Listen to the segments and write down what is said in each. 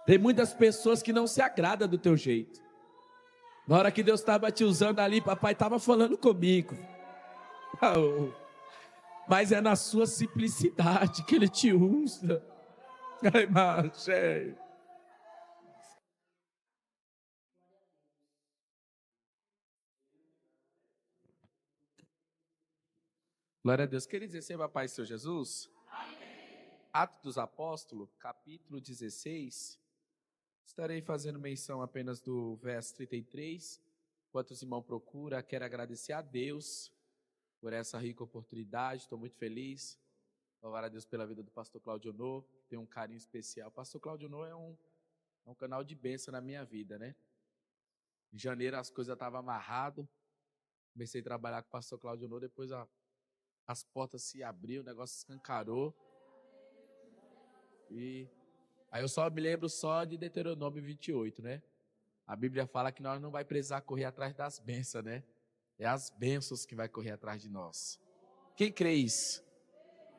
Tem muitas pessoas que não se agradam do teu jeito. Na hora que Deus estava te usando ali, papai estava falando comigo. Oh, mas é na sua simplicidade que Ele te usa. Ai, macho. Glória a Deus. Queridos, receba a paz do Senhor Jesus. Atos dos Apóstolos, capítulo 16. Estarei fazendo menção apenas do verso 33. Enquanto os irmãos procuram, quero agradecer a Deus por essa rica oportunidade. Estou muito feliz. Louvar a Deus pela vida do pastor Claudio Honor. Tenho um carinho especial. O pastor Claudio Honor é um canal de bênção na minha vida, né? Em janeiro as coisas estavam amarradas. Comecei a trabalhar com o pastor Claudio Honor. Depois as portas se abriram, o negócio escancarou. E aí eu só me lembro só de Deuteronômio 28, né? A Bíblia fala que nós não vai precisar correr atrás das bênçãos, né? É as bênçãos que vai correr atrás de nós. Quem crê isso?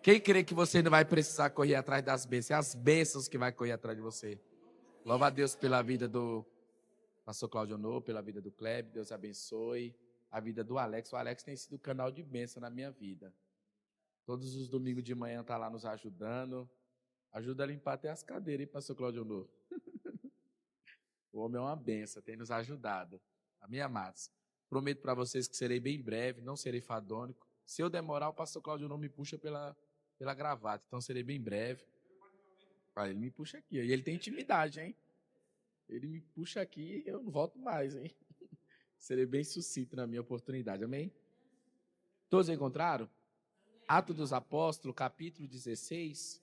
Quem crê que você não vai precisar correr atrás das bênçãos? É as bênçãos que vai correr atrás de você. Louva a Deus pela vida do pastor Claudio Honor, pela vida do Kleber. Deus abençoe. A vida do Alex. O Alex tem sido um canal de bênção na minha vida. Todos os domingos de manhã está lá nos ajudando. Ajuda a limpar até as cadeiras, hein, pastor Claudio Honor? O homem é uma benção, tem nos ajudado. Amém, amados? Prometo para vocês que serei bem breve, não serei fadônico. Se eu demorar, o pastor Claudio não me puxa pela gravata, então serei bem breve. Ah, ele me puxa aqui, e ele tem intimidade, hein? Ele me puxa aqui e eu não volto mais, hein? Serei bem sucinto na minha oportunidade, amém? Todos encontraram? Atos dos Apóstolos, capítulo 16,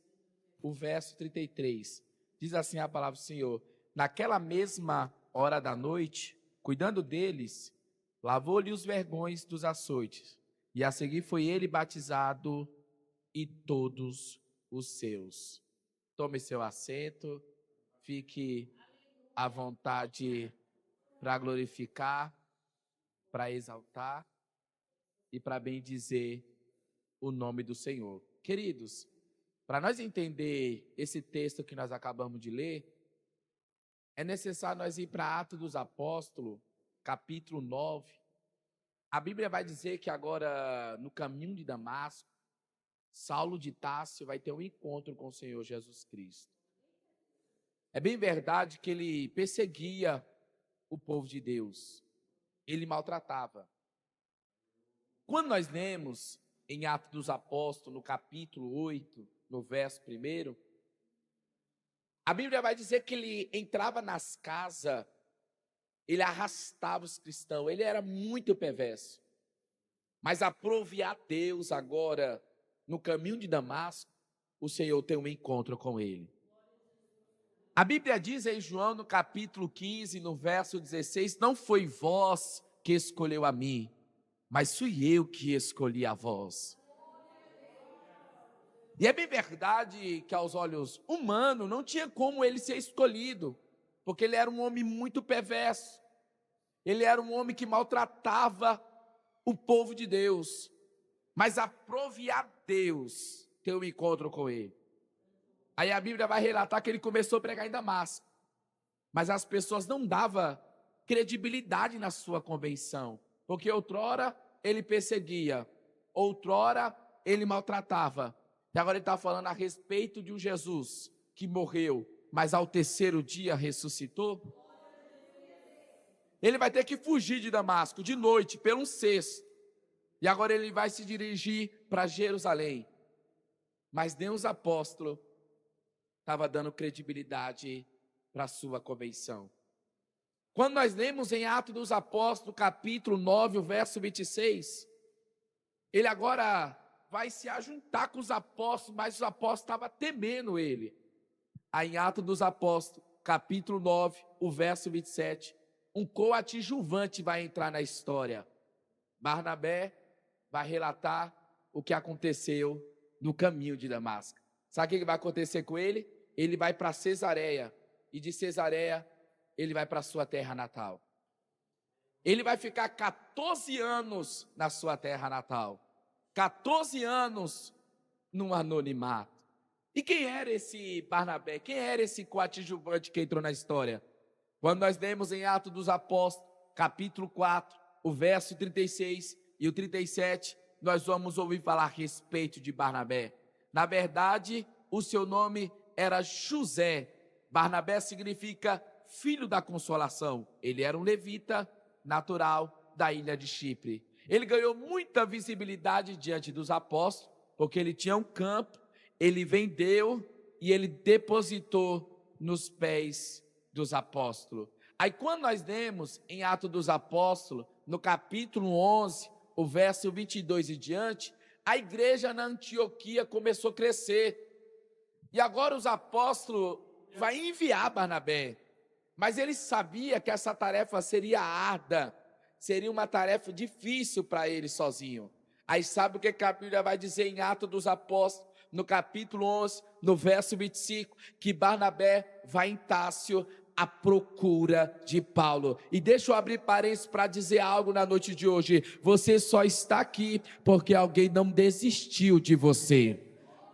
o verso 33. Diz assim a palavra do Senhor: naquela mesma hora da noite, cuidando deles, lavou-lhe os vergões dos açoites, e a seguir foi ele batizado e todos os seus. Tome seu assento, fique à vontade para glorificar, para exaltar e para bendizer o nome do Senhor. Queridos, para nós entender esse texto que nós acabamos de ler, é necessário nós ir para Atos dos Apóstolos, capítulo 9. A Bíblia vai dizer que agora, no caminho de Damasco, Saulo de Tarso vai ter um encontro com o Senhor Jesus Cristo. É bem verdade que ele perseguia o povo de Deus. Ele maltratava. Quando nós lemos em Atos dos Apóstolos, no capítulo 8, no verso 1, a Bíblia vai dizer que ele entrava nas casas, ele arrastava os cristãos, ele era muito perverso. Mas aprove a Deus agora, no caminho de Damasco, o Senhor tem um encontro com ele. A Bíblia diz em João, no capítulo 15, no verso 16, não foi vós que escolheu a mim, mas fui eu que escolhi a vós. E é bem verdade que aos olhos humanos não tinha como ele ser escolhido, porque ele era um homem muito perverso. Ele era um homem que maltratava o povo de Deus. Mas aprove a Deus ter um encontro com ele. Aí a Bíblia vai relatar que ele começou a pregar em Damasco. Mas as pessoas não davam credibilidade na sua convenção. Porque outrora ele perseguia, outrora ele maltratava. E agora ele está falando a respeito de um Jesus que morreu, mas ao terceiro dia ressuscitou. Ele vai ter que fugir de Damasco de noite, pelo um cesto. E agora ele vai se dirigir para Jerusalém. Mas nem os apóstolos estavam dando credibilidade para a sua convenção. Quando nós lemos em Atos dos Apóstolos, capítulo 9, o verso 26, ele agora vai se ajuntar com os apóstolos, mas os apóstolos estavam temendo ele. Aí em Atos dos Apóstolos, capítulo 9, o verso 27, um coadjuvante vai entrar na história. Barnabé vai relatar o que aconteceu no caminho de Damasco. Sabe o que vai acontecer com ele? Ele vai para Cesareia, e de Cesareia ele vai para a sua terra natal. Ele vai ficar 14 anos na sua terra natal. 14 anos num anonimato. E quem era esse Barnabé? Quem era esse coadjuvante que entrou na história? Quando nós lemos em Atos dos Apóstolos, capítulo 4, o verso 36 e o 37, nós vamos ouvir falar a respeito de Barnabé. Na verdade, o seu nome era José. Barnabé significa filho da consolação. Ele era um levita natural da ilha de Chipre. Ele ganhou muita visibilidade diante dos apóstolos, porque ele tinha um campo, ele vendeu e ele depositou nos pés dos apóstolos. Aí quando nós lemos em Atos dos Apóstolos, no capítulo 11, o verso 22 e diante, a igreja na Antioquia começou a crescer. E agora os apóstolos vão enviar Barnabé. Mas ele sabia que essa tarefa seria árdua, seria uma tarefa difícil para ele sozinho. Aí sabe o que a Bíblia vai dizer em Atos dos Apóstolos, no capítulo 11, no verso 25, que Barnabé vai em Társio à procura de Paulo. E deixa eu abrir parênteses para dizer algo na noite de hoje. Você só está aqui porque alguém não desistiu de você.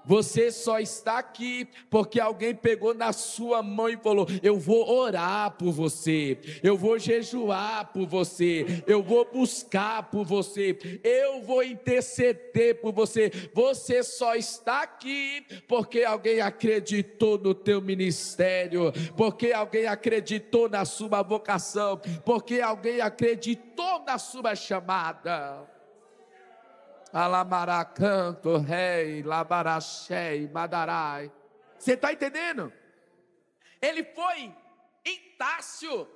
Você só está aqui porque alguém pegou na sua mão e falou: eu vou orar por você, eu vou jejuar por você, eu vou buscar por você, eu vou interceder por você. Você só está aqui porque alguém acreditou no teu ministério, porque alguém acreditou na sua vocação, porque alguém acreditou na sua chamada. Alamaracanto, rei, labaraxei, madarai. Você está entendendo? Ele foi em Társio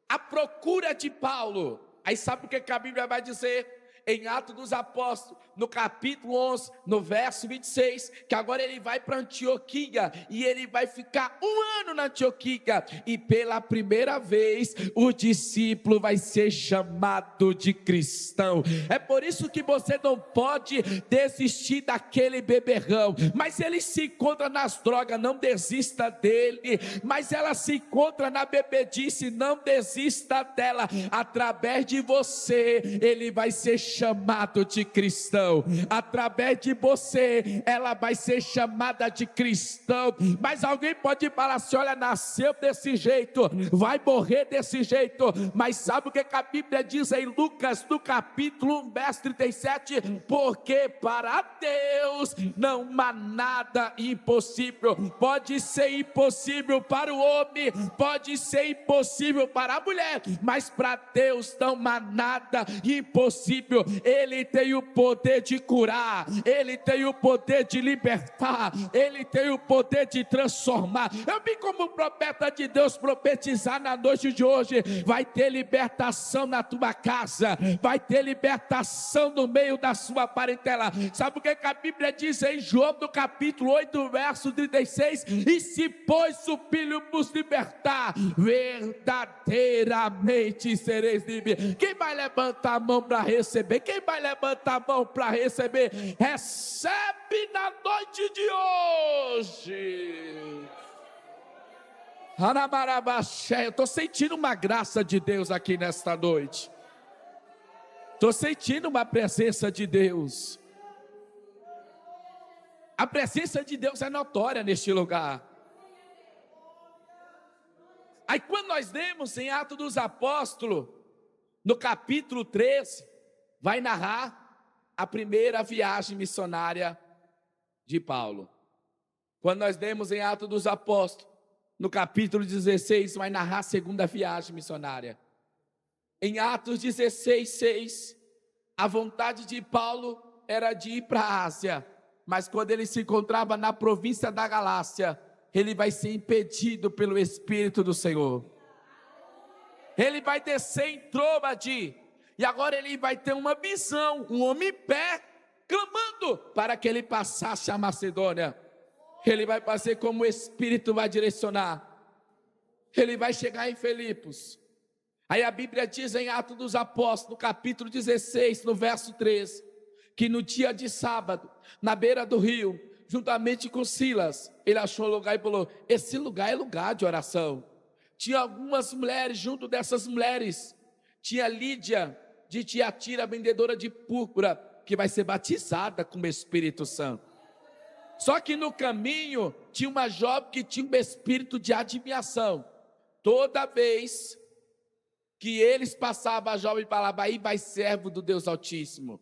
à procura de Paulo. Aí sabe o que a Bíblia vai dizer? Em Atos dos Apóstolos, no capítulo 11, no verso 26, que agora ele vai para Antioquia, e ele vai ficar 1 ano na Antioquia, e pela primeira vez, o discípulo vai ser chamado de cristão. É por isso que você não pode desistir daquele beberrão, mas ele se encontra nas drogas, não desista dele, mas ela se encontra na bebedice, não desista dela, através de você, ele vai ser chamado de cristão, através de você, ela vai ser chamada de cristão. Mas alguém pode falar assim: olha, nasceu desse jeito, vai morrer desse jeito. Mas sabe o que a Bíblia diz em Lucas, no capítulo 1, verso 37? Porque para Deus não há nada impossível. Pode ser impossível para o homem, pode ser impossível para a mulher, mas para Deus não há nada impossível. Ele tem o poder de curar, ele tem o poder de libertar, ele tem o poder de transformar. Eu vim como profeta de Deus profetizar na noite de hoje: vai ter libertação na tua casa, vai ter libertação no meio da sua parentela. Sabe o que a Bíblia diz em João no capítulo 8, verso 36? E se pois o Filho vos libertar, verdadeiramente sereis livres. Quem vai levantar a mão para receber? Quem vai levantar a mão para receber? Recebe na noite de hoje. Eu estou sentindo uma graça de Deus aqui nesta noite. Estou sentindo uma presença de Deus. A presença de Deus é notória neste lugar. Aí quando nós lemos em Atos dos Apóstolos, no capítulo 13, vai narrar a primeira viagem missionária de Paulo. Quando nós lemos em Atos dos Apóstolos, no capítulo 16, vai narrar a segunda viagem missionária. Em Atos 16, 6, a vontade de Paulo era de ir para a Ásia, mas quando ele se encontrava na província da Galácia, ele vai ser impedido pelo Espírito do Senhor. Ele vai descer em Trôbade, e agora ele vai ter uma visão, um homem em pé, clamando para que ele passasse a Macedônia. Ele vai fazer como o Espírito vai direcionar. Ele vai chegar em Filipos. Aí a Bíblia diz em Atos dos Apóstolos, no capítulo 16, no verso 13, que no dia de sábado, na beira do rio, juntamente com Silas, ele achou um lugar e falou: esse lugar é lugar de oração. Tinha algumas mulheres, junto dessas mulheres, tinha Lídia de Tiatira, vendedora de púrpura, que vai ser batizada com o Espírito Santo. Só que no caminho tinha uma jovem que tinha um espírito de adivinhação. Toda vez que eles passavam, a jovem falava: aí vai servo do Deus Altíssimo.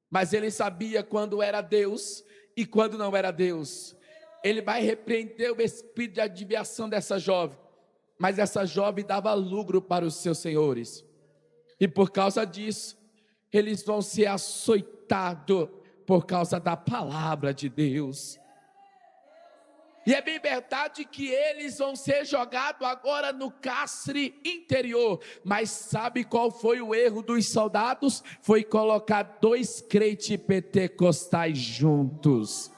Mas ele sabia quando era Deus e quando não era Deus. Ele vai repreender o espírito de adivinhação dessa jovem. Mas essa jovem dava lucro para os seus senhores. E por causa disso, eles vão ser açoitados por causa da palavra de Deus. E é bem verdade que eles vão ser jogados agora no cárcere interior. Mas sabe qual foi o erro dos soldados? Foi colocar 2 crentes pentecostais juntos.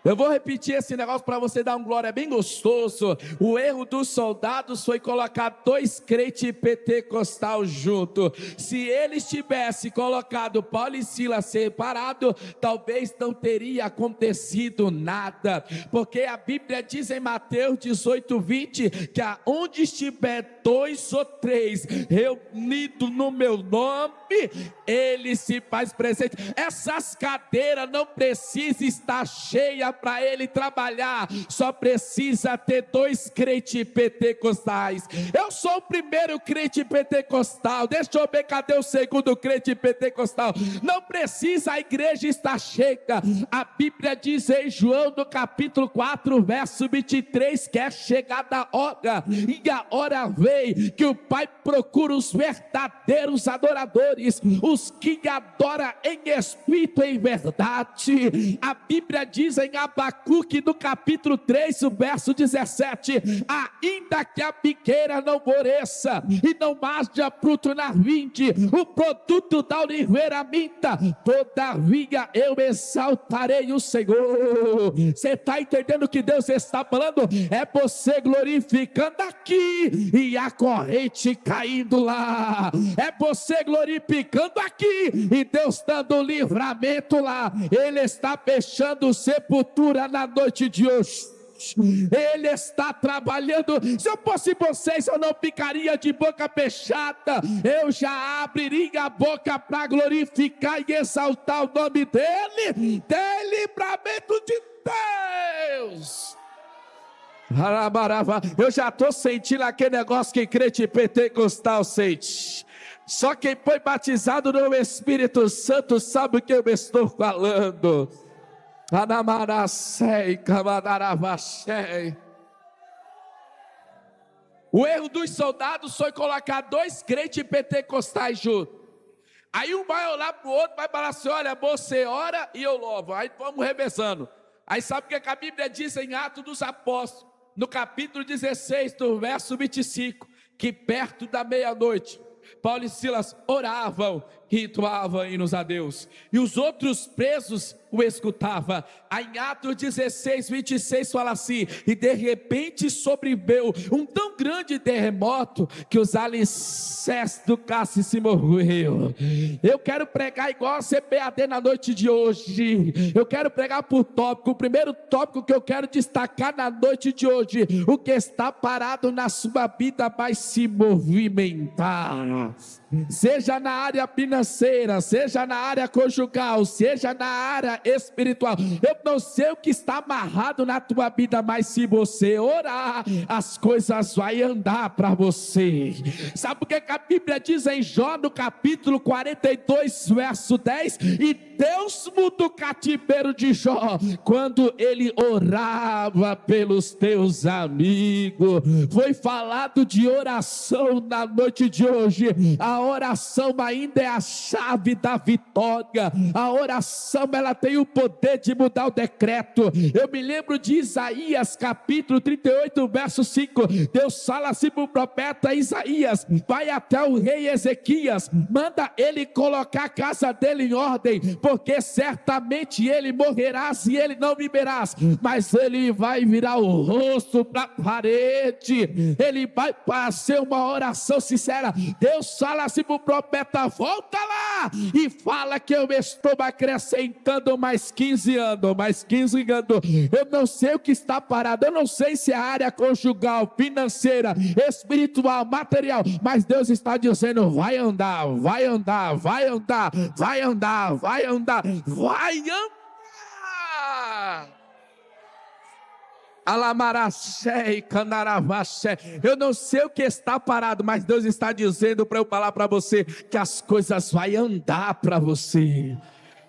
Eu vou repetir esse negócio para você dar um glória bem gostoso. O erro dos soldados foi colocar 2 crentes pentecostais juntos. Se eles tivessem colocado Paulo e Silas separado, talvez não teria acontecido nada. Porque a Bíblia diz em Mateus 18:20 que aonde estiver 2 ou 3 reunidos no meu nome, ele se faz presente. Essas cadeiras não precisam estar cheias para ele trabalhar, só precisa ter 2 crentes pentecostais. Eu sou o primeiro crente pentecostal, deixa eu ver cadê o segundo crente pentecostal. Não precisa a igreja estar cheia. A Bíblia diz em João no capítulo 4 verso 23 que é chegada a hora, e a hora vem que o Pai procura os verdadeiros adoradores, os que adoram em espírito e em verdade. A Bíblia diz em Abacuque no capítulo 3, o verso 17: ainda que a figueira não floresça e não haja fruto na vinde, o produto da oliveira minta, todavia eu exaltarei o Senhor. Você está entendendo o que Deus está falando? É você glorificando aqui e a corrente caindo lá. É você glorificando aqui e Deus dando livramento lá. Ele está fechando sepultura na noite de hoje. Ele está trabalhando. Se eu fosse vocês, eu não ficaria de boca fechada, eu já abriria a boca para glorificar e exaltar o nome dele. Tem livramento de Deus. Eu já estou sentindo aquele negócio que crente pentecostal sente. Só quem foi batizado no Espírito Santo sabe o que eu estou falando. O erro dos soldados foi colocar 2 crentes pentecostais juntos. Aí um vai olhar para o outro, vai falar assim: olha, você ora e eu louvo. Aí vamos revezando. Aí sabe o que a Bíblia diz em Atos dos Apóstolos, no capítulo 16, do verso 25, que perto da meia-noite, Paulo e Silas oravam e entoavam hinos a Deus, e os outros presos o escutavam. Aí em Atos 16, 26 fala assim: e de repente sobreveio um tão grande terremoto que os alicerces do cárcere se moveu. Eu quero pregar igual a CPAD na noite de hoje. Eu quero pregar por tópico. O primeiro tópico que eu quero destacar na noite de hoje: o que está parado na sua vida vai se movimentar. Seja na área financeira, seja na área conjugal, seja na área espiritual. Eu não sei o que está amarrado na tua vida, mas se você orar, as coisas vão andar para você. Sabe o que a Bíblia diz em Jó no capítulo 42, verso 10? E Deus mudou o cativeiro de Jó quando ele orava pelos teus amigos. Foi falado de oração na noite de hoje. A oração ainda é a chave da vitória. A oração, ela tem o poder de mudar o decreto. Eu me lembro de Isaías capítulo 38, verso 5. Deus fala assim para o profeta Isaías: vai até o rei Ezequias, manda ele colocar a casa dele em ordem, porque certamente ele morrerá se ele não viverás, mas ele vai virar o rosto para a parede. Ele vai fazer uma oração sincera. Deus fala assim para o profeta: volta lá e fala que eu estou acrescentando mais 15 anos, mais 15 anos. Eu não sei o que está parado, eu não sei se é a área conjugal, financeira, espiritual, material, mas Deus está dizendo: vai andar, vai andar, vai andar, vai andar, vai andar, vai andar. Alamaraxé e canaravaxé. Eu não sei o que está parado, mas Deus está dizendo para eu falar para você que as coisas vão andar para você.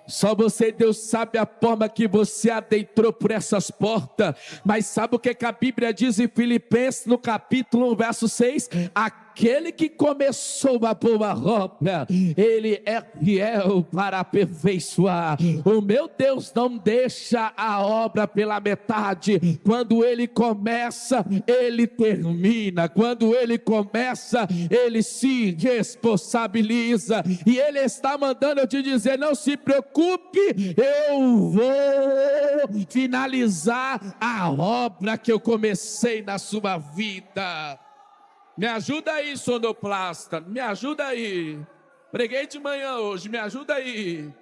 Só você, Deus, sabe a forma que você adentrou por essas portas. Mas sabe o que a Bíblia diz em Filipenses, no capítulo 1, verso 6? Aquele que começou a boa obra, Ele é fiel para aperfeiçoar. O meu Deus não deixa a obra pela metade. Quando Ele começa, Ele termina. Quando Ele começa, Ele se responsabiliza. E Ele está mandando eu te dizer, não se preocupe, eu vou finalizar a obra que eu comecei na sua vida. Me ajuda aí, sonoplasta, me ajuda aí. Preguei de manhã hoje, me ajuda aí.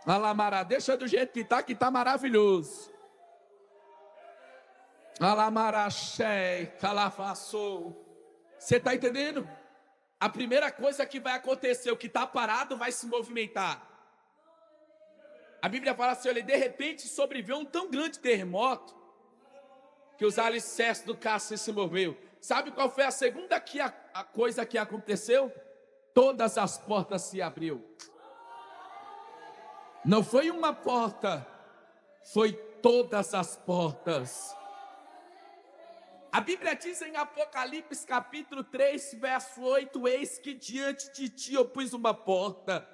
Alamará, deixa do jeito que tá maravilhoso. Alamará, xé, calafaçou. Você está entendendo? A primeira coisa que vai acontecer, o que está parado vai se movimentar. A Bíblia fala assim, olha, de repente sobreveio um tão grande terremoto, que os alicerces do cárcere se moveu. Sabe qual foi a segunda a coisa que aconteceu? Todas as portas se abriu. Não foi uma porta, foi todas as portas. A Bíblia diz em Apocalipse capítulo 3, verso 8, eis que diante de ti eu pus uma porta,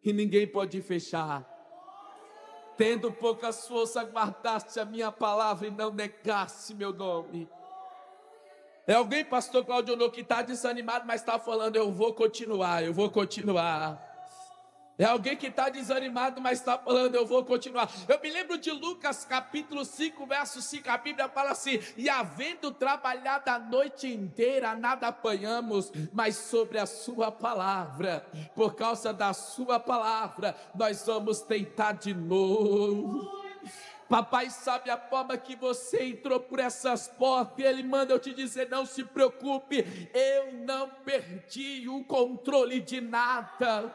e ninguém pode fechar. Tendo poucas forças, guardaste a minha palavra e não negaste meu nome. É alguém, pastor Claudio, que está desanimado, mas está falando, eu vou continuar, eu vou continuar. É alguém que está desanimado, mas está falando, eu vou continuar. Eu me lembro de Lucas capítulo 5, verso 5, a Bíblia fala assim, e havendo trabalhado a noite inteira, nada apanhamos, mas sobre a sua palavra, por causa da sua palavra, nós vamos tentar de novo. Papai sabe a forma que você entrou por essas portas, e Ele manda eu te dizer, não se preocupe, eu não perdi o controle de nada.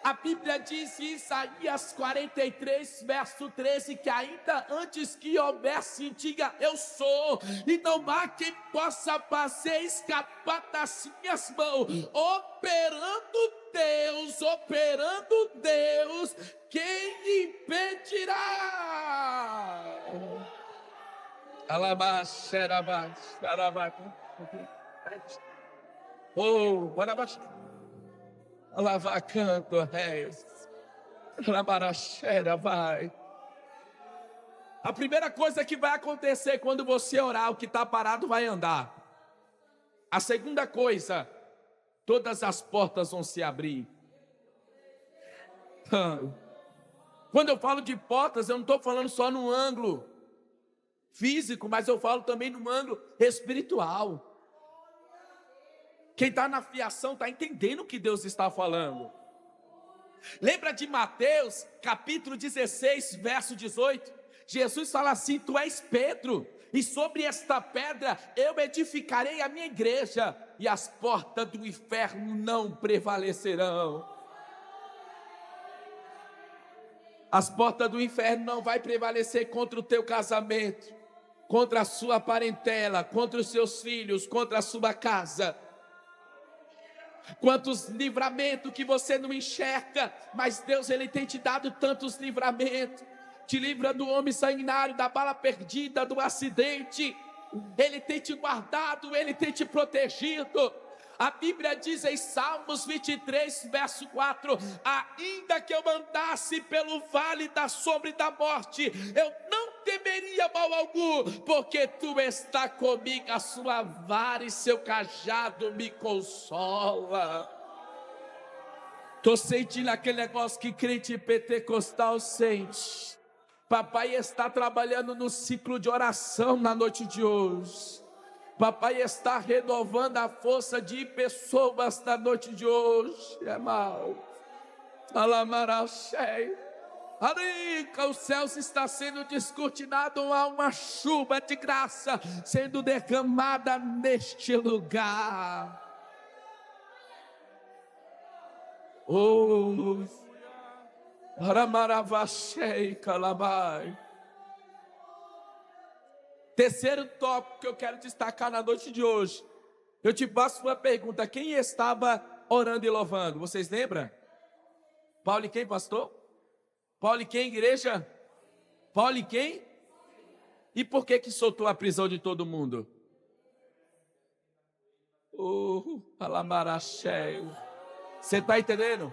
A Bíblia diz em Isaías 43, verso 13, que ainda antes que houvesse, diga eu sou, e não há quem possa fazer escapar das minhas mãos, operando Deus, quem impedirá? Oh, bora baixar. Lavacando réis, Labaraxera vai. A primeira coisa que vai acontecer quando você orar, o que está parado vai andar. A segunda coisa, todas as portas vão se abrir. Quando eu falo de portas, eu não estou falando só no ângulo físico, mas eu falo também no ângulo espiritual. Quem está na fiação está entendendo o que Deus está falando. Lembra de Mateus, capítulo 16, verso 18? Jesus fala assim, tu és Pedro, e sobre esta pedra eu edificarei a minha igreja, e as portas do inferno não prevalecerão. As portas do inferno não vai prevalecer contra o teu casamento, contra a sua parentela, contra os seus filhos, contra a sua casa. Quantos livramentos que você não enxerga, mas Deus Ele tem te dado tantos livramentos. Te livra do homem sanguinário, da bala perdida, do acidente. Ele tem te guardado, Ele tem te protegido. A Bíblia diz em Salmos 23, verso 4, ainda que eu andasse pelo vale da sombra e da morte, eu não temeria mal algum, porque tu está comigo, a sua vara e seu cajado me consola. Estou sentindo aquele negócio que crente pentecostal sente. Papai está trabalhando no ciclo de oração na noite de hoje. Papai está renovando a força de pessoas na noite de hoje. É mal. Alamaraxé. Arica, os céus está sendo descortinado, há uma chuva de graça sendo derramada neste lugar. Oh, Aramaravaxé, Calabai. Terceiro tópico que eu quero destacar na noite de hoje. Eu te faço uma pergunta: quem estava orando e louvando? Vocês lembram? Paulo e quem, pastor? Paulo e quem, igreja? Paulo e quem? E por que soltou a prisão de todo mundo? Alamaracheio. Você está entendendo?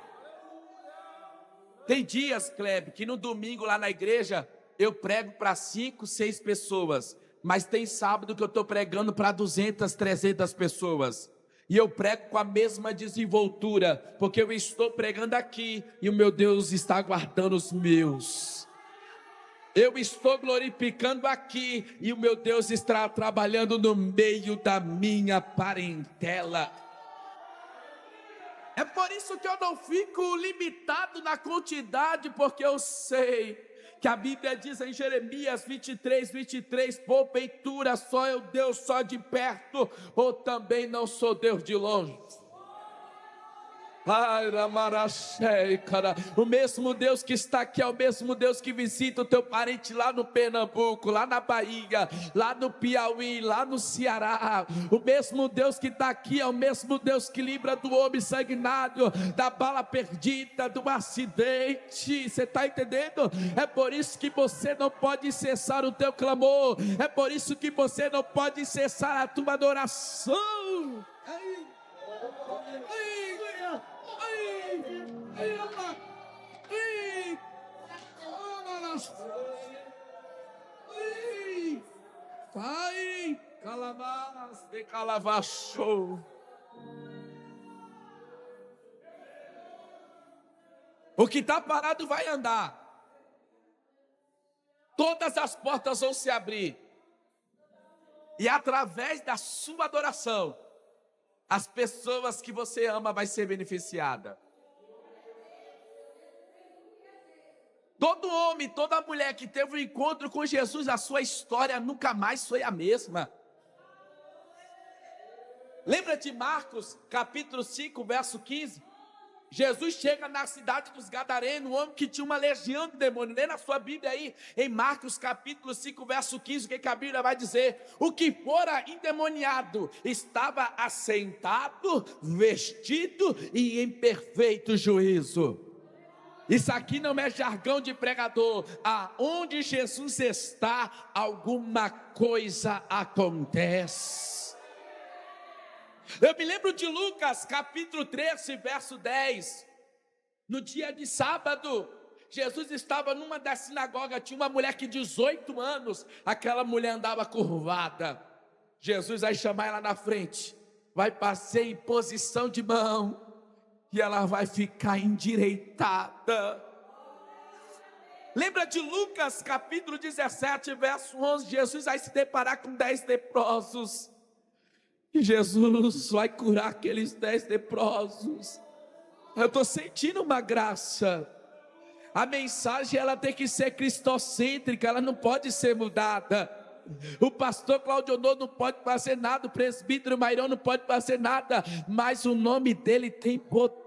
Tem dias, Kleber, que no domingo lá na igreja eu prego para 5, 6 pessoas. Mas tem sábado que eu estou pregando para 200, 300 pessoas. E eu prego com a mesma desenvoltura, porque eu estou pregando aqui e o meu Deus está guardando os meus. Eu estou glorificando aqui e o meu Deus está trabalhando no meio da minha parentela. É por isso que eu não fico limitado na quantidade, porque eu sei que a Bíblia diz em Jeremias 23, porventura só eu Deus só de perto, ou também não sou Deus de longe. O mesmo Deus que está aqui é o mesmo Deus que visita o teu parente lá no Pernambuco, lá na Bahia, lá no Piauí, lá no Ceará. O mesmo Deus que está aqui é o mesmo Deus que livra do homem sanguinário, da bala perdida, do acidente. Você está entendendo? É por isso que você não pode cessar o teu clamor. É por isso que você não pode cessar a tua adoração. Vai, calabás de calavacho. O que está parado vai andar. Todas as portas vão se abrir. E através da sua adoração, as pessoas que você ama vai ser beneficiada. Todo homem, toda mulher que teve um encontro com Jesus, a sua história nunca mais foi a mesma. Lembra de Marcos, capítulo 5, verso 15? Jesus chega na cidade dos Gadarenos, um homem que tinha uma legião de demônios. Lê na sua Bíblia aí, em Marcos capítulo 5, verso 15, o que a Bíblia vai dizer? O que fora endemoniado estava assentado, vestido e em perfeito juízo. Isso aqui não é jargão de pregador. Aonde Jesus está, alguma coisa acontece. Eu me lembro de Lucas, capítulo 13, verso 10. No dia de sábado, Jesus estava numa das sinagogas, tinha uma mulher que 18 anos, aquela mulher andava curvada. Jesus vai chamar ela na frente, vai passar em posição de mão, e ela vai ficar endireitada. Lembra de Lucas, capítulo 17, verso 11, Jesus vai se deparar com 10 leprosos. E Jesus vai curar aqueles 10 leprosos. Eu estou sentindo uma graça. A mensagem ela tem que ser cristocêntrica, ela não pode ser mudada. O pastor Claudionor não pode fazer nada, o presbítero Mairão não pode fazer nada, mas o nome dele tem poder.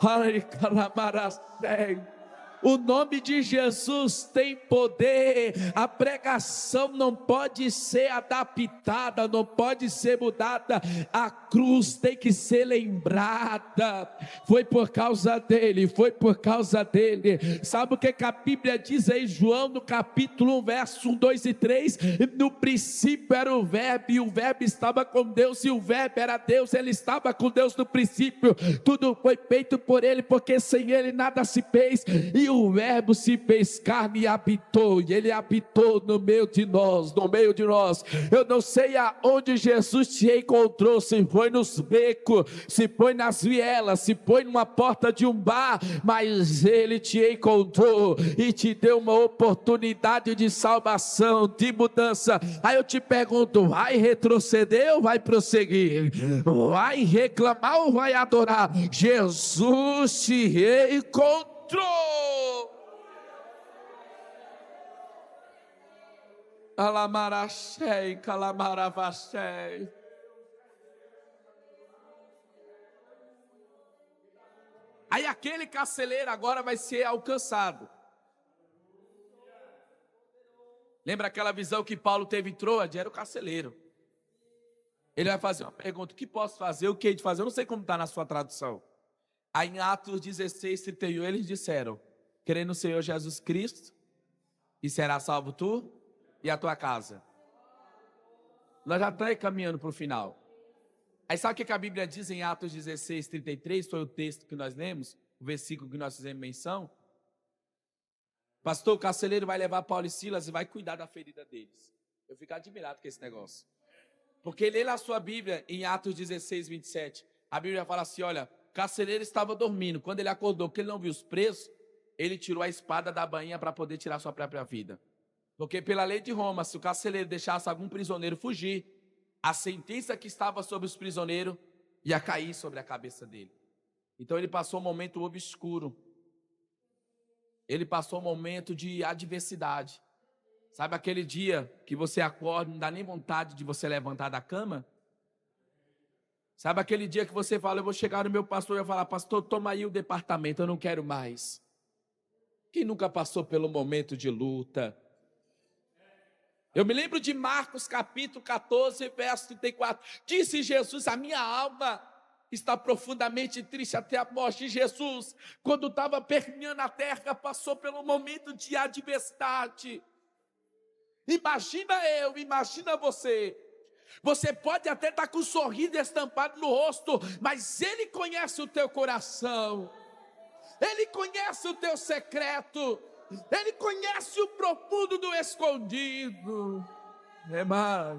Ai, calamaracé. O nome de Jesus tem poder. A pregação não pode ser adaptada, não pode ser mudada. A cruz tem que ser lembrada. Foi por causa dele, foi por causa dele. Sabe o que a Bíblia diz aí, João, no capítulo 1, verso 1, 2 e 3? No princípio era o verbo, e o verbo estava com Deus, e o verbo era Deus, ele estava com Deus no princípio. Tudo foi feito por ele, porque sem ele nada se fez. E o verbo se fez carne e habitou, e ele habitou no meio de nós, no meio de nós. Eu não sei aonde Jesus te encontrou, se foi nos becos, se foi nas vielas, se foi numa porta de um bar, mas ele te encontrou e te deu uma oportunidade de salvação, de mudança. Aí eu te pergunto, vai retroceder ou vai prosseguir? Vai reclamar ou vai adorar? Jesus te encontrou. Alamarachei, calamaravachei. Aí aquele carcereiro agora vai ser alcançado. Lembra aquela visão que Paulo teve em Troade? Era o carceleiro. Ele vai fazer uma pergunta: o que posso fazer? O que hei de fazer? Eu não sei como está na sua tradução. Aí em Atos 16, 31, eles disseram: crê no Senhor Jesus Cristo e será salvo tu e a tua casa. Nós já estamos caminhando para o final. Aí sabe o que a Bíblia diz em Atos 16, 33? Foi o texto que nós lemos, o versículo que nós fizemos menção. Pastor, o carceleiro vai levar Paulo e Silas e vai cuidar da ferida deles. Eu fico admirado com esse negócio. Porque lê na sua Bíblia, em Atos 16, 27, a Bíblia fala assim: olha, o carcereiro estava dormindo. Quando ele acordou, porque ele não viu os presos, ele tirou a espada da bainha para poder tirar sua própria vida. Porque pela lei de Roma, se o carcereiro deixasse algum prisioneiro fugir, a sentença que estava sobre os prisioneiros ia cair sobre a cabeça dele. Então ele passou um momento obscuro. Ele passou um momento de adversidade. Sabe aquele dia que você acorda, não dá nem vontade de você levantar da cama? Sabe aquele dia que você fala: eu vou chegar no meu pastor e vai falar: pastor, toma aí o departamento, eu não quero mais. Quem nunca passou pelo momento de luta? Eu me lembro de Marcos capítulo 14, verso 34. Disse Jesus: a minha alma está profundamente triste até a morte. Jesus, quando estava permeando a terra, passou pelo momento de adversidade. Imagina você. Você pode até estar com um sorriso estampado no rosto, mas Ele conhece o teu coração. Ele conhece o teu secreto. Ele conhece o profundo do escondido. É mais.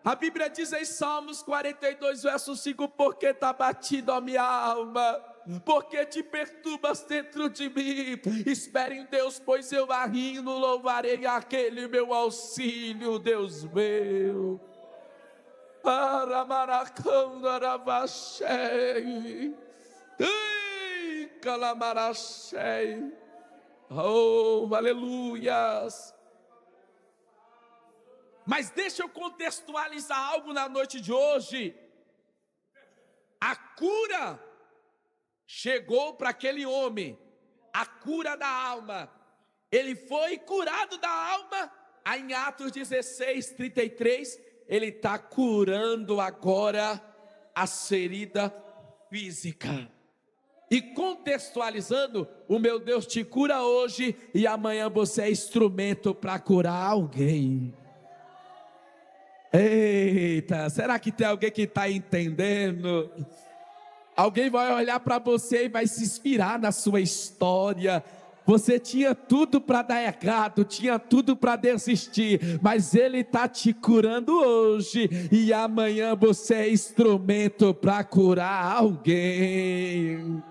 A Bíblia diz em Salmos 42, verso 5: porque está batido a minha alma, porque te perturbas dentro de mim. Espere em Deus, pois eu a rindo louvarei aquele meu auxílio, Deus meu. Aramaracandarabaxei, calamarachei. Oh, aleluias. Mas deixa eu contextualizar algo na noite de hoje. A cura chegou para aquele homem, a cura da alma. Ele foi curado da alma. Aí em Atos 16, 33, ele está curando agora a ferida física. E contextualizando, o meu Deus te cura hoje e amanhã você é instrumento para curar alguém. Eita, será que tem alguém que está entendendo? Alguém vai olhar para você e vai se inspirar na sua história. Você tinha tudo para dar errado, tinha tudo para desistir, mas Ele está te curando hoje, e amanhã você é instrumento para curar alguém.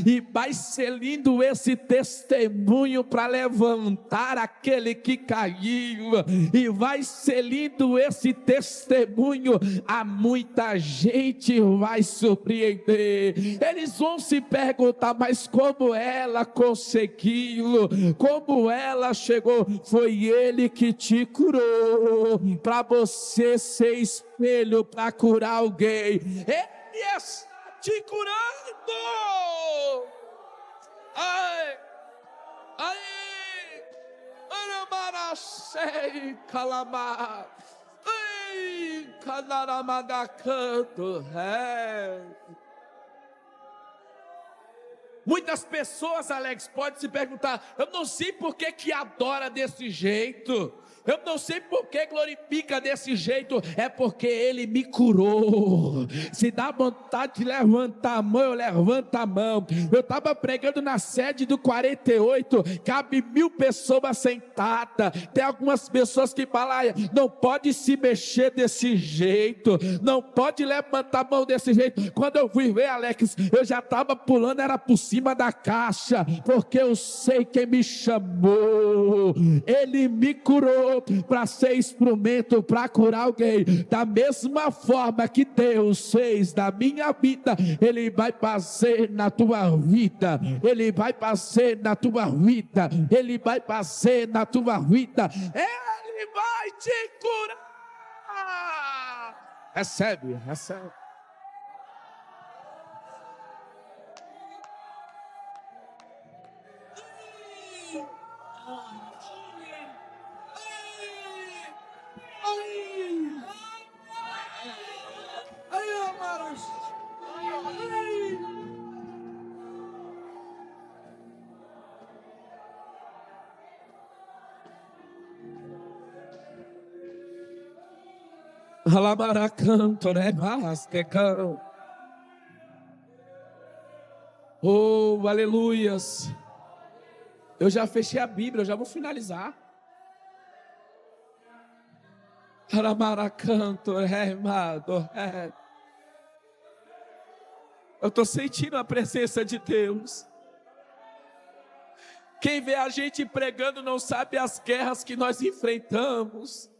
E vai ser lindo esse testemunho para levantar aquele que caiu, e vai ser lindo esse testemunho, a muita gente vai surpreender. Eles vão se perguntar: mas como ela conseguiu, como ela chegou? Foi Ele que te curou, para você ser espelho para curar alguém. Ele está te curando. Ai, ai, aramarachei, calamar, ai, canaramadacando, Muitas pessoas, Alex, podem se perguntar: eu não sei por que adora desse jeito, eu não sei por que glorifica desse jeito. É porque Ele me curou. Se dá vontade de levantar a mão, eu levanto a mão. Eu estava pregando na sede do 48, cabe 1000 pessoas sentadas. Tem algumas pessoas que falam: não pode se mexer desse jeito, não pode levantar a mão desse jeito. Quando eu fui ver, Alex, eu já estava pulando, era por cima da caixa, porque eu sei quem me chamou. Ele me curou para ser instrumento para curar alguém. Da mesma forma que Deus fez na minha vida, Ele vai fazer na tua vida. Ele vai fazer na tua vida. Ele vai fazer na tua vida. Ele vai te curar. Recebe, recebe. Alabaracanto, né? Mastecão. Oh, aleluias. Eu já fechei a Bíblia, eu já vou finalizar. Alabaracanto, remado, Eu estou sentindo a presença de Deus. Quem vê a gente pregando não sabe as guerras que nós enfrentamos.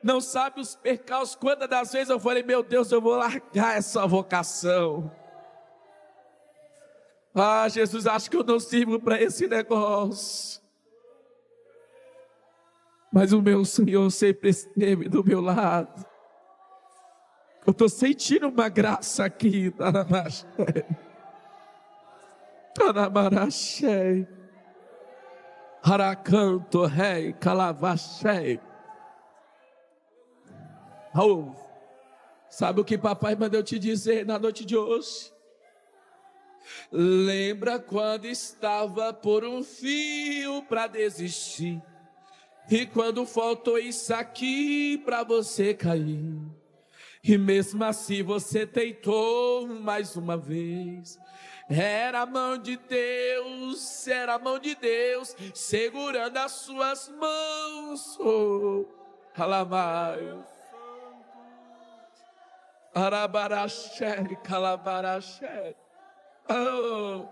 Não sabe os percalços. Quantas das vezes eu falei, meu Deus, eu vou largar essa vocação. Ah, Jesus, acho que eu não sirvo para esse negócio. Mas o meu Senhor sempre esteve do meu lado. Eu estou sentindo uma graça aqui. Tanamaraxé. Haracanto, rei, calavaxé. Oh, sabe o que papai mandou te dizer na noite de hoje? Lembra quando estava por um fio para desistir? E quando faltou isso aqui para você cair? E mesmo assim você tentou mais uma vez. Era a mão de Deus, era a mão de Deus segurando as suas mãos. Oh, calamaio. Arabaraxé, calabaraxé. Oh,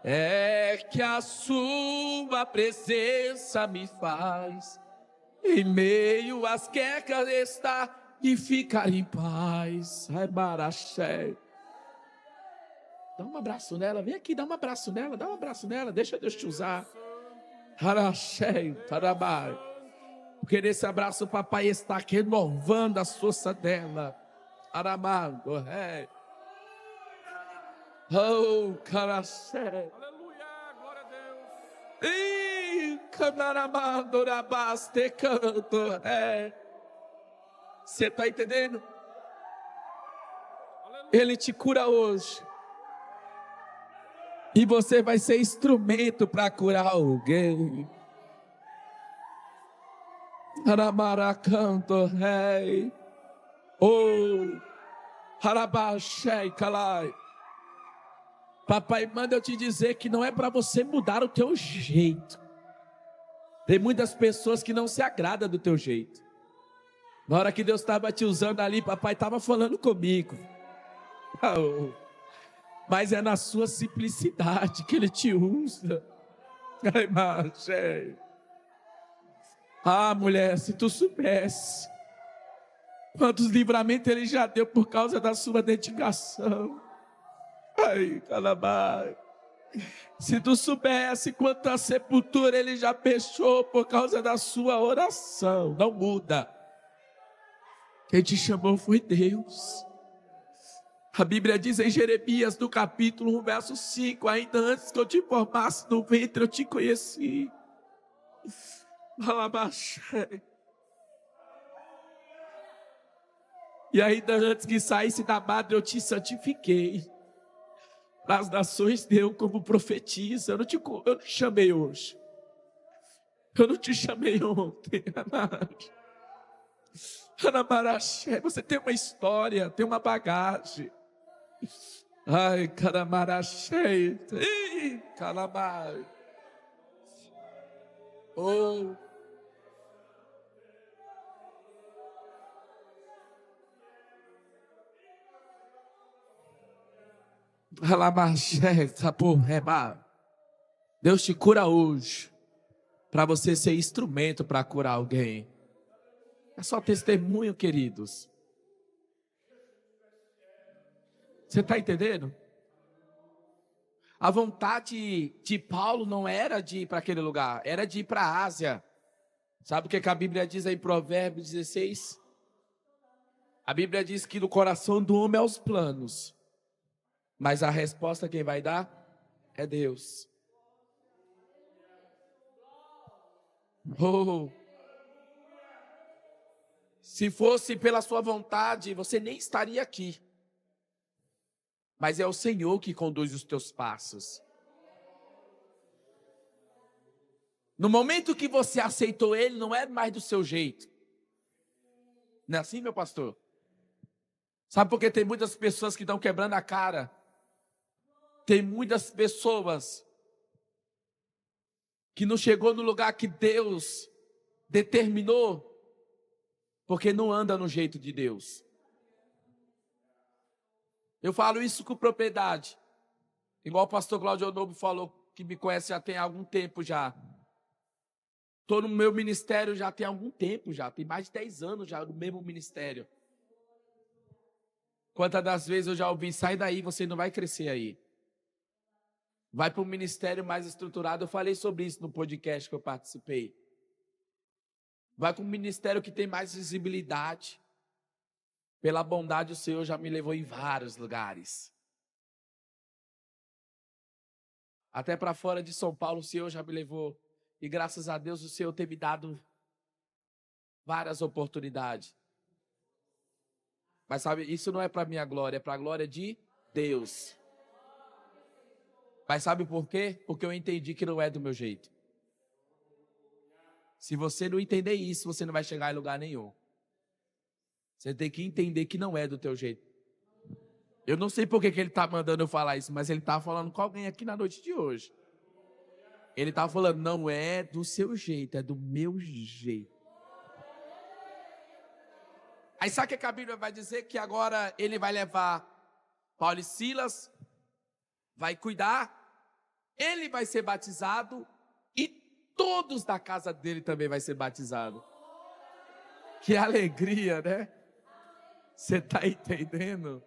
é que a sua presença me faz em meio às quecas estar e ficar em paz. Ai, baraxé. Dá um abraço nela, vem aqui, dá um abraço nela, deixa Deus te usar. Haraxé, tarabai. Porque nesse abraço o papai está renovando as forças dela. Aramado, rei. Oh, caraxé. Aleluia, glória a Deus. Ih, canaramado, rabaste, canto, rei. Você está entendendo? Aleluia. Ele te cura hoje. E você vai ser instrumento para curar alguém. Aramaracanto, rei. Oh, harabaxé, calai. Papai manda eu te dizer que não é para você mudar o teu jeito. Tem muitas pessoas que não se agradam do teu jeito. Na hora que Deus estava te usando ali, papai estava falando comigo. Oh, mas é na sua simplicidade que Ele te usa. Ai, maché. Ah, mulher, se tu soubesse quantos livramentos Ele já deu por causa da sua dedicação. Ai, calabai. Se tu soubesse quanta sepultura Ele já fechou por causa da sua oração. Não muda. Quem te chamou foi Deus. A Bíblia diz em Jeremias, no capítulo 1, verso 5, ainda antes que eu te formasse no ventre, eu te conheci. Alabaxé. E ainda antes que saísse da madre, eu te santifiquei. Para as nações deu como profetisa. Eu não te chamei hoje. Eu não te chamei ontem. Anamaraxé, você tem uma história, tem uma bagagem. Ai, caramaraxé. Ih, calamai. Oh. Alamaxé, capurreba. Deus te cura hoje. Para você ser instrumento para curar alguém. É só testemunho, queridos. Você está entendendo? A vontade de Paulo não era de ir para aquele lugar, era de ir para a Ásia. Sabe o que a Bíblia diz aí em Provérbios 16? A Bíblia diz que no coração do homem é os planos, mas a resposta quem vai dar é Deus. Oh. Se fosse pela sua vontade, você nem estaria aqui. Mas é o Senhor que conduz os teus passos. No momento que você aceitou Ele, não é mais do seu jeito. Não é assim, meu pastor? Sabe por que tem muitas pessoas que estão quebrando a cara? Tem muitas pessoas que não chegou no lugar que Deus determinou, porque não anda no jeito de Deus. Eu falo isso com propriedade. Igual o pastor Cláudio Onobo falou, que me conhece já tem algum tempo já. Estou no meu ministério já tem algum tempo já. Tem mais de 10 anos já no mesmo ministério. Quantas das vezes eu já ouvi, sai daí, você não vai crescer aí. Vai para um ministério mais estruturado. Eu falei sobre isso no podcast que eu participei. Vai para um ministério que tem mais visibilidade. Pela bondade, o Senhor já me levou em vários lugares. Até para fora de São Paulo, o Senhor já me levou. E graças a Deus, o Senhor tem me dado várias oportunidades. Mas sabe, isso não é para minha glória, é para a glória de Deus. Mas sabe por quê? Porque eu entendi que não é do meu jeito. Se você não entender isso, você não vai chegar em lugar nenhum. Você tem que entender que não é do teu jeito. Eu não sei por que ele está mandando eu falar isso, mas ele está falando com alguém aqui na noite de hoje. Ele está falando, não é do seu jeito, é do meu jeito. Aí sabe o que a Bíblia vai dizer? Que agora ele vai levar Paulo e Silas, vai cuidar, ele vai ser batizado e todos da casa dele também vai ser batizado. Que alegria, né? Você está entendendo?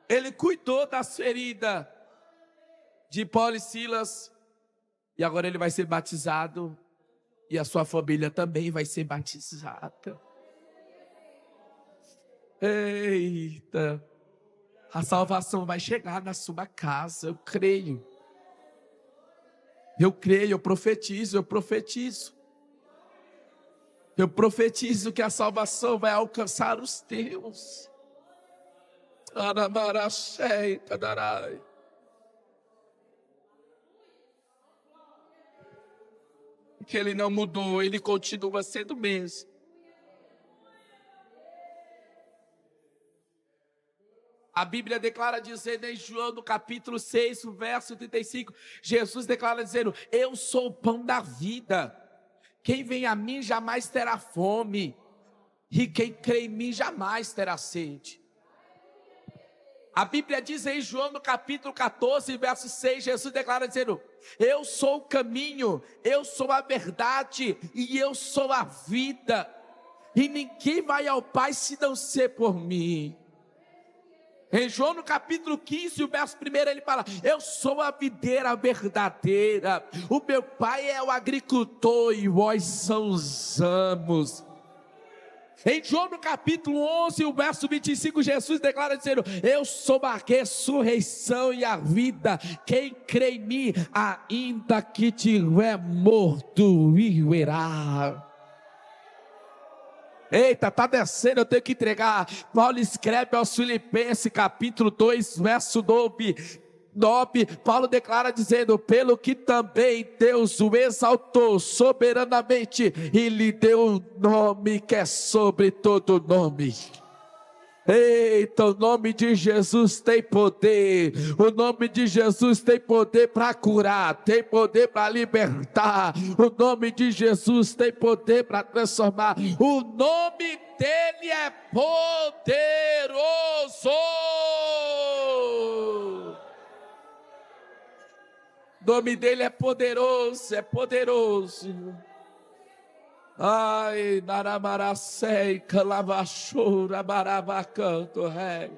Ele cuidou das feridas de Paulo e Silas e agora ele vai ser batizado e a sua família também vai ser batizada. Eita! A salvação vai chegar na sua casa, eu creio. Eu creio, eu profetizo, eu profetizo. Eu profetizo que a salvação vai alcançar os teus. Que ele não mudou, ele continua sendo o mesmo. A Bíblia declara dizendo em João no capítulo 6, o verso 35, Jesus declara dizendo, eu sou o pão da vida, quem vem a mim jamais terá fome, e quem crê em mim jamais terá sede. A Bíblia diz em João no capítulo 14, verso 6, Jesus declara dizendo, eu sou o caminho, eu sou a verdade, e eu sou a vida, e ninguém vai ao Pai se não ser por mim. Em João no capítulo 15, o verso 1, ele fala, eu sou a videira verdadeira, o meu pai é o agricultor e vós são os ramos. Em João no capítulo 11, o verso 25, Jesus declara dizendo, eu sou a ressurreição e a vida, quem crê em mim, ainda que tiver morto, viverá. Eita, está descendo, eu tenho que entregar. Paulo escreve aos Filipenses, capítulo 2, verso 9, Paulo declara dizendo, pelo que também Deus o exaltou soberanamente e lhe deu um nome que é sobre todo nome. Eita, o nome de Jesus tem poder, o nome de Jesus tem poder para curar, tem poder para libertar, o nome de Jesus tem poder para transformar, o nome dele é poderoso. O nome dele é poderoso, é poderoso. Ai, naramaracei, calavachura, barabacanto, rei.